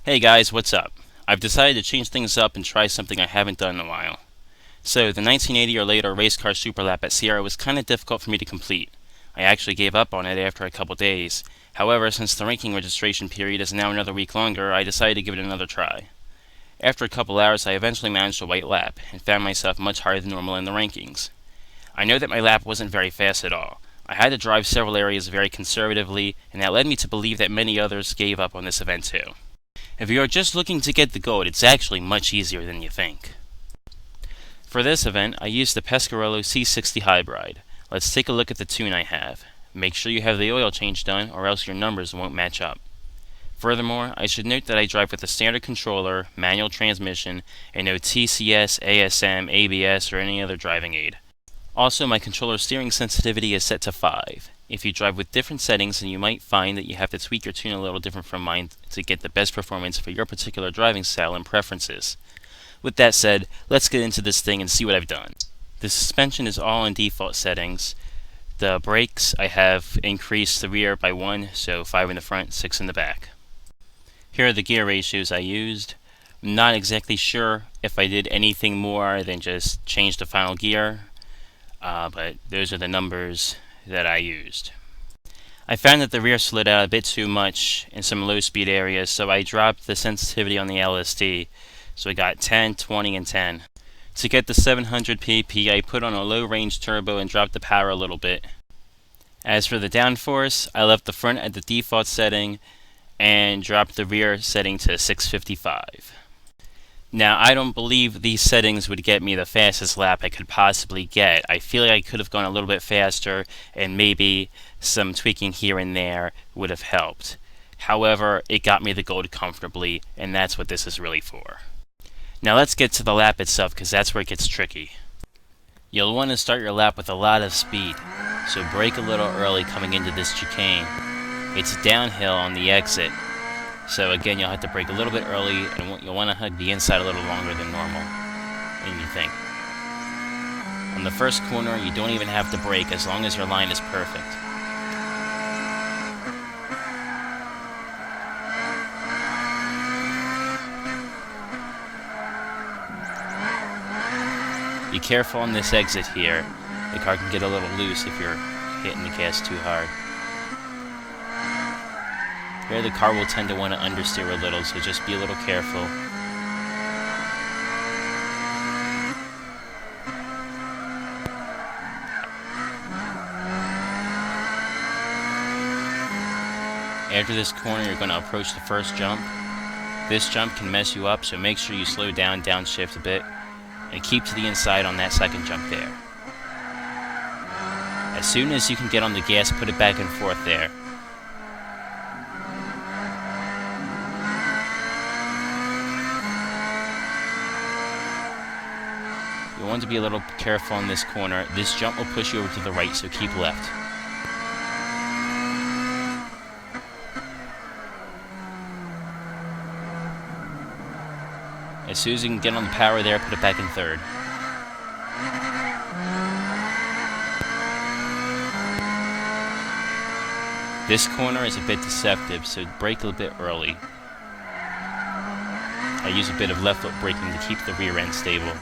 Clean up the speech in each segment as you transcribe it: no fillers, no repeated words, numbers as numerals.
Hey guys, what's up? I've decided to change things up and try something I haven't done in a while. So, the 1980 or later race car super lap at Sierra was kinda difficult for me to complete. I actually gave up on it after a couple days. However, since the ranking registration period is now another week longer, I decided to give it another try. After a couple hours, I eventually managed a white lap, and found myself much higher than normal in the rankings. I know that my lap wasn't very fast at all. I had to drive several areas very conservatively, and that led me to believe that many others gave up on this event too. If you are just looking to get the gold, it's actually much easier than you think. For this event, I used the Pescarolo C60 Hybrid. Let's take a look at the tune I have. Make sure you have the oil change done, or else your numbers won't match up. Furthermore, I should note that I drive with a standard controller, manual transmission, and no TCS, ASM, ABS, or any other driving aid. Also, my controller steering sensitivity is set to 5. If you drive with different settings, then you might find that you have to tweak your tune a little different from mine to get the best performance for your particular driving style and preferences. With that said, let's get into this thing and see what I've done. The suspension is all in default settings. The brakes, I have increased the rear by 1, so 5 in the front, 6 in the back. Here are the gear ratios I used. I'm not exactly sure if I did anything more than just change the final gear, but those are the numbers that I used. I found that the rear slid out a bit too much in some low speed areas, so I dropped the sensitivity on the LSD. So I got 10, 20, and 10. To get the 700 pp, I put on a low range turbo and dropped the power a little bit. As for the downforce, I left the front at the default setting and dropped the rear setting to 655. Now, I don't believe these settings would get me the fastest lap I could possibly get. I feel like I could have gone a little bit faster, and maybe some tweaking here and there would have helped. However, it got me the gold comfortably, and that's what this is really for. Now let's get to the lap itself, because that's where it gets tricky. You'll want to start your lap with a lot of speed, so brake a little early coming into this chicane. It's downhill on the exit, so again, you'll have to brake a little bit early, and you'll want to hug the inside a little longer than normal, than you think. On the first corner, you don't even have to brake as long as your line is perfect. Be careful on this exit here. The car can get a little loose if you're hitting the gas too hard. Here the car will tend to want to understeer a little, so just be a little careful. After this corner, you're going to approach the first jump. This jump can mess you up, so make sure you slow down, downshift a bit, and keep to the inside on that second jump there. As soon as you can get on the gas, put it back and forth there. You want to be a little careful on this corner. This jump will push you over to the right, so keep left. As soon as you can get on the power there, put it back in third. This corner is a bit deceptive, so brake a little bit early. I use a bit of left foot braking to keep the rear end stable.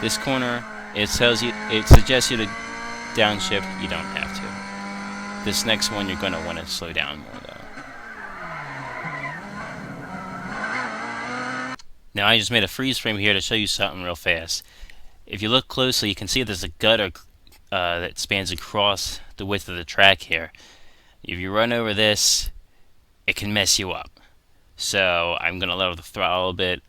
This corner, it suggests you to downshift. You don't have to. This next one, you're going to want to slow down more though. Now I just made a freeze frame here to show you something real fast. If you look closely, you can see there's a gutter that spans across the width of the track here. If you run over this, it can mess you up. So I'm going to lower the throttle a bit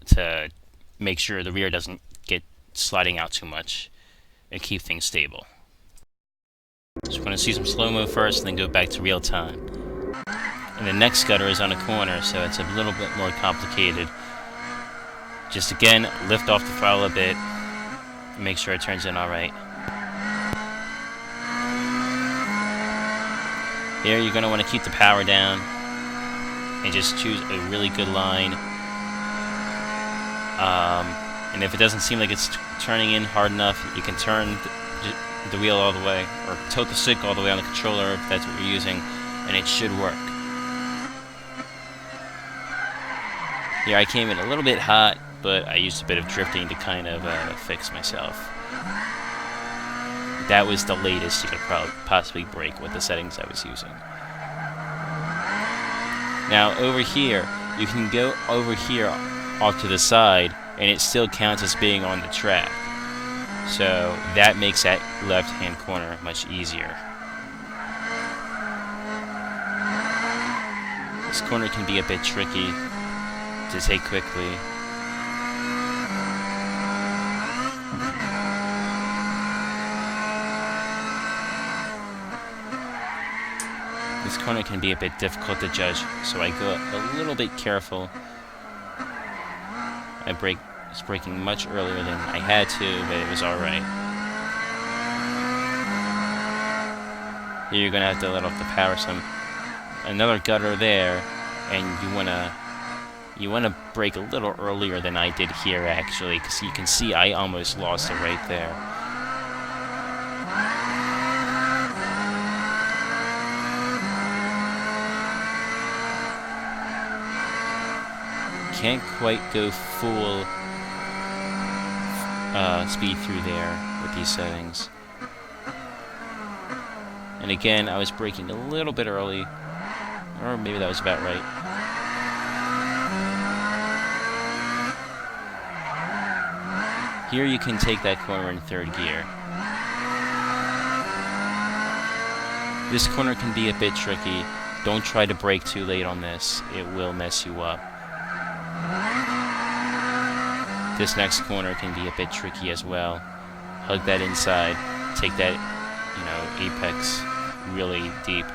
to make sure the rear doesn't get sliding out too much and keep things stable. So we're going to see some slow-mo first and then go back to real time. And the next gutter is on a corner, so it's a little bit more complicated. Just again, lift off the throttle a bit and make sure it turns in alright. Here you're going to want to keep the power down and just choose a really good line. And if it doesn't seem like it's turning in hard enough, you can turn the wheel all the way, or tilt the stick all the way on the controller if that's what you're using, and it should work. Here I came in a little bit hot, but I used a bit of drifting to kind of fix myself. That was the latest you could possibly break with the settings I was using. Now over here, you can go over here off to the side, and it still counts as being on the track. So that makes that left-hand corner much easier. This corner can be a bit tricky to take quickly. This corner can be a bit difficult to judge, so I go a little bit careful. I was braking much earlier than I had to, but it was alright. Here you're gonna have to let off the power some. Another gutter there, and you wanna brake a little earlier than I did here actually, because you can see I almost lost it right there. Can't quite go full speed through there with these settings. And again, I was braking a little bit early, or maybe that was about right. Here you can take that corner in third gear. This corner can be a bit tricky. Don't try to brake too late on this. It will mess you up. This next corner can be a bit tricky as well. Hug that inside. Take that, apex really deep.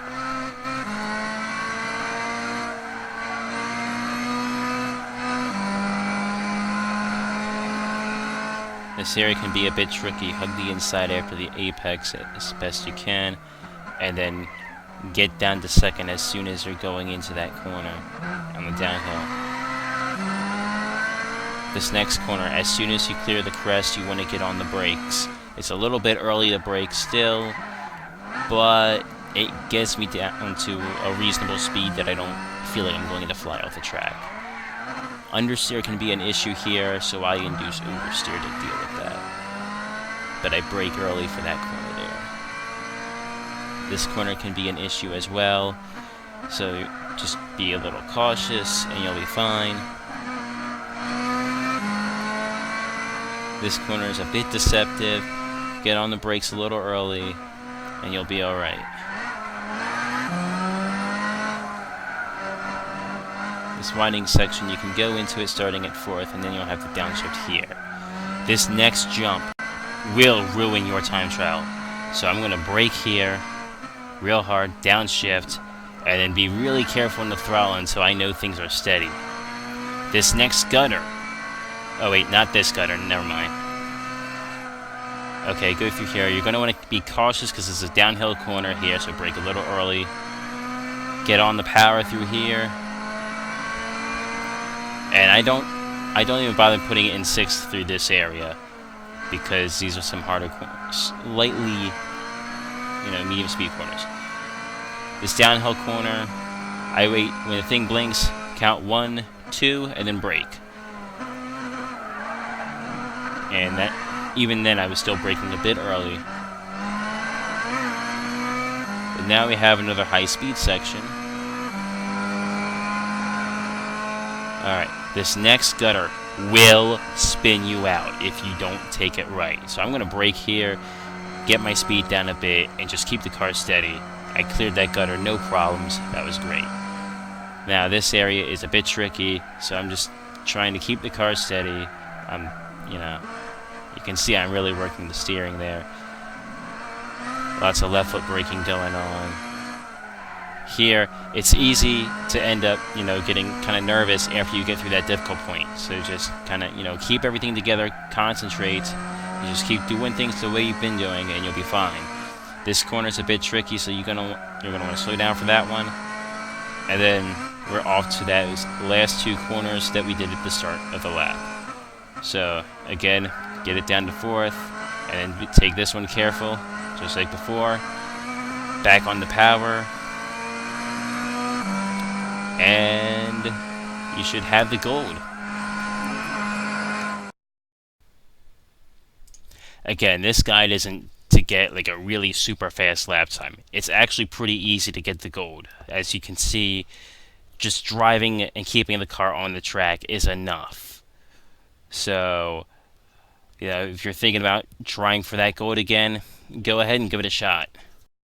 This area can be a bit tricky. Hug the inside after the apex as best you can, and then get down to second as soon as you're going into that corner on the downhill. This next corner, as soon as you clear the crest, you want to get on the brakes. It's a little bit early to brake still, but it gets me down to a reasonable speed that I don't feel like I'm going to fly off the track. Understeer can be an issue here, so I induce oversteer to deal with that. But I brake early for that corner there. This corner can be an issue as well, so just be a little cautious and you'll be fine. This corner is a bit deceptive. Get on the brakes a little early, and you'll be alright. This winding section, you can go into it starting at fourth, and then you'll have the downshift here. This next jump will ruin your time trial. So I'm going to brake here, real hard, downshift, and then be really careful in the throttle until I know things are steady. This next gutter. Oh wait, not this gutter, never mind. Okay, go through here. You're going to want to be cautious because this is a downhill corner here, so brake a little early. Get on the power through here. And I don't even bother putting it in sixth through this area, because these are some harder corners. Lightly, medium speed corners. This downhill corner, I wait when the thing blinks, count 1, 2, and then brake. And even then I was still braking a bit early. But now we have another high-speed section. Alright, this next gutter will spin you out if you don't take it right. So I'm going to brake here, get my speed down a bit, and just keep the car steady. I cleared that gutter, no problems. That was great. Now this area is a bit tricky, so I'm just trying to keep the car steady. You can see I'm really working the steering there. Lots of left foot braking going on. Here, it's easy to end up, getting kind of nervous after you get through that difficult point. So just kind of, keep everything together, concentrate. You just keep doing things the way you've been doing, and you'll be fine. This corner's a bit tricky, so you're gonna want to slow down for that one. And then we're off to those last two corners that we did at the start of the lap. So again, get it down to fourth, and then take this one careful, just like before. Back on the power, and you should have the gold. Again, this guide isn't to get like a really super fast lap time. It's actually pretty easy to get the gold. As you can see, just driving and keeping the car on the track is enough. So, if you're thinking about trying for that gold again, go ahead and give it a shot.